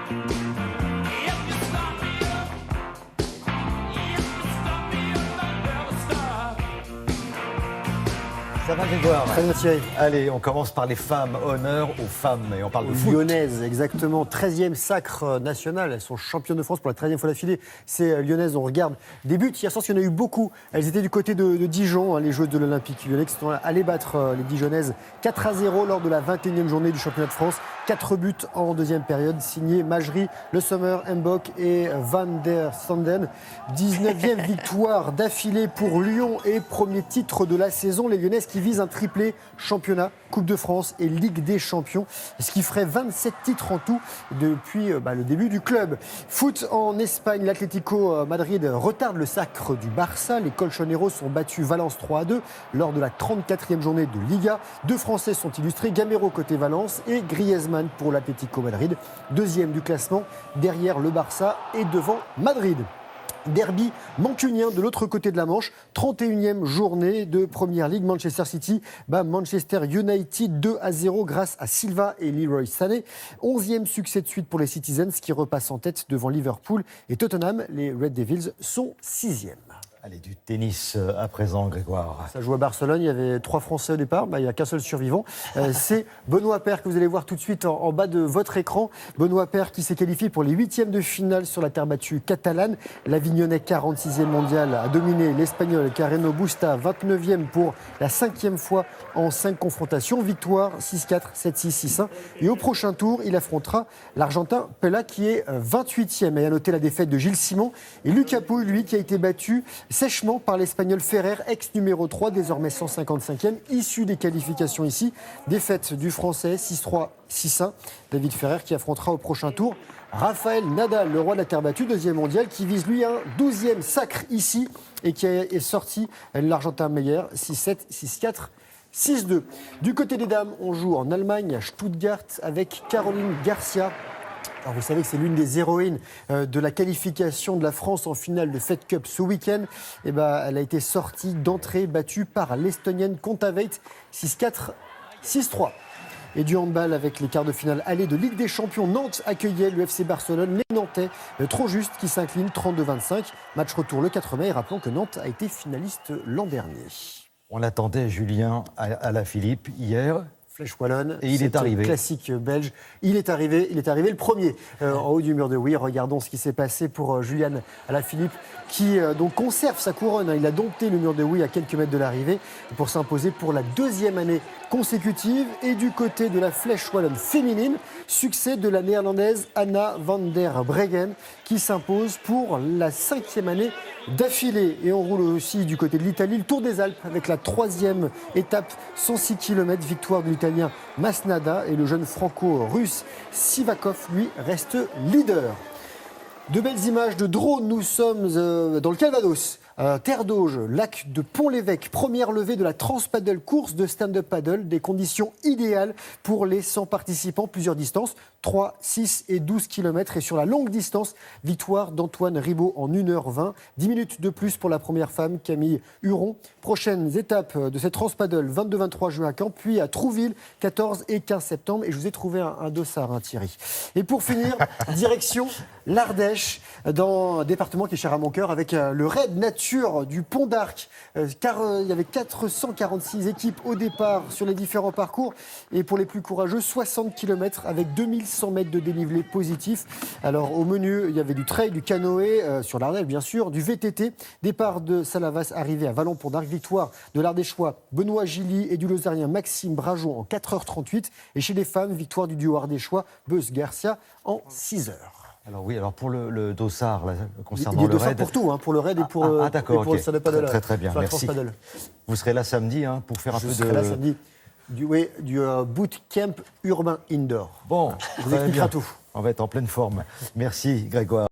Ça va Grégoire? Très bien Thierry. Allez, on commence par les femmes. Honneur aux femmes. Et on parle de foot. Lyonnaises, exactement. 13e sacre national. Elles sont championnes de France pour la 13e fois d'affilée. Ces Lyonnaises, on regarde des buts. Hier soir, il y en a eu beaucoup. Elles étaient du côté de Dijon, les joueuses de l'Olympique Lyonnais, qui sont allées battre les Dijonnaises 4-0 lors de la 21e journée du championnat de France. 4 buts en deuxième période, signés Majri, Le Sommer, Mbok et Van der Sanden. 19e victoire d'affilée pour Lyon et premier titre de la saison. Les Lyonnaises qui visent un triplé championnat, Coupe de France et Ligue des Champions, ce qui ferait 27 titres en tout depuis le début du club. Foot en Espagne, l'Atlético Madrid retarde le sacre du Barça. Les Colchoneros ont battu Valence 3-2 lors de la 34e journée de Liga. 2 Français sont illustrés, Gamero côté Valence et Griezmann pour l'Atlético Madrid. Deuxième du classement, derrière le Barça et devant Madrid. Derby mancunien de l'autre côté de la Manche, 31e journée de Première Ligue. Manchester City bat Manchester United 2-0 grâce à Silva et Leroy Sané. 11e succès de suite pour les Citizens qui repassent en tête devant Liverpool et Tottenham. Les Red Devils sont 6e. Allez, du tennis à présent, Grégoire. Ça joue à Barcelone, il y avait 3 Français au départ, il n'y a qu'un seul survivant. C'est Benoît Paire que vous allez voir tout de suite en bas de votre écran. Benoît Paire qui s'est qualifié pour les 8e de finale sur la terre battue catalane. L'Avignonnais 46e mondial a dominé l'Espagnol Carreno Busta, 29e pour la 5e fois en 5 confrontations. Victoire 6-4, 7-6, 6-1. Et au prochain tour, il affrontera l'Argentin Pella qui est 28e. Et à noter la défaite de Gilles Simon et Lucas Pouille, lui, qui a été battu sèchement par l'Espagnol Ferrer, ex-numéro 3, désormais 155e, issu des qualifications ici. Défaite du Français 6-3, 6-1. David Ferrer qui affrontera au prochain tour Rafael Nadal, le roi de la terre battue, 2e mondial, qui vise lui un 12e sacre ici et qui est sorti l'Argentin Meyer 6-7, 6-4. 6-2. Du côté des dames, on joue en Allemagne, à Stuttgart, avec Caroline Garcia. Alors vous savez que c'est l'une des héroïnes de la qualification de la France en finale de Fed Cup ce week-end. Elle a été sortie d'entrée, battue par l'Estonienne Kontaveit 6-4, 6-3. Et du handball avec les quarts de finale aller de Ligue des Champions. Nantes accueillait le FC Barcelone. Les Nantais, trop juste, qui s'inclinent 32-25. Match retour le 4 mai. Et rappelons que Nantes a été finaliste l'an dernier. On attendait Julien Alaphilippe hier. Flèche wallonne, et il est arrivé. Classique belge. Il est arrivé le premier en haut du mur de oui. Regardons ce qui s'est passé pour Julian Alaphilippe qui donc conserve sa couronne. Il a dompté le mur de oui à quelques mètres de l'arrivée pour s'imposer pour la 2e année consécutive. Et du côté de la flèche wallonne féminine, succès de la néerlandaise Anna van der Breggen qui s'impose pour la 5e année d'affilée. Et on roule aussi du côté de l'Italie, le Tour des Alpes avec la 3e étape, 106 km, victoire de l'Italien Masnada et le jeune franco-russe Sivakov, lui, reste leader. De belles images de drone, nous sommes dans le Calvados. Terre d'Auge, lac de Pont-l'Évêque, première levée de la Transpaddle, course de stand-up paddle, des conditions idéales pour les 100 participants, plusieurs distances, 3, 6 et 12 km. Et sur la longue distance, victoire d'Antoine Ribaud en 1h20, 10 minutes de plus pour la première femme, Camille Huron. Prochaines étapes de cette Transpaddle, 22-23 juin à Caen, puis à Trouville, 14 et 15 septembre. Et je vous ai trouvé un dossard, Thierry. Et pour finir, direction l'Ardèche, dans un département qui est cher à mon cœur, avec le raid nature du Pont d'Arc, car il y avait 446 équipes au départ sur les différents parcours, et pour les plus courageux, 60 km avec 2100 mètres de dénivelé positif. Alors au menu, il y avait du trail, du canoë, sur l'Ardèche bien sûr, du VTT, départ de Salavas, arrivé à Vallon-Pont d'Arc, victoire de l'Ardéchois Benoît Gilly et du Lausarien Maxime Brajon en 4h38, et chez les femmes, victoire du duo ardéchois Beus Garcia en 6h. Alors oui, alors pour le dossard, là, concernant le dossard raid... pour tout, pour le raid et pour, d'accord, et pour le stand-up paddle. Très bien, merci. Vous serez là samedi pour faire un peu de... Je serai là samedi, du bootcamp urbain indoor. Bon, je vous expliquerai tout. On va être en pleine forme. Merci Grégoire.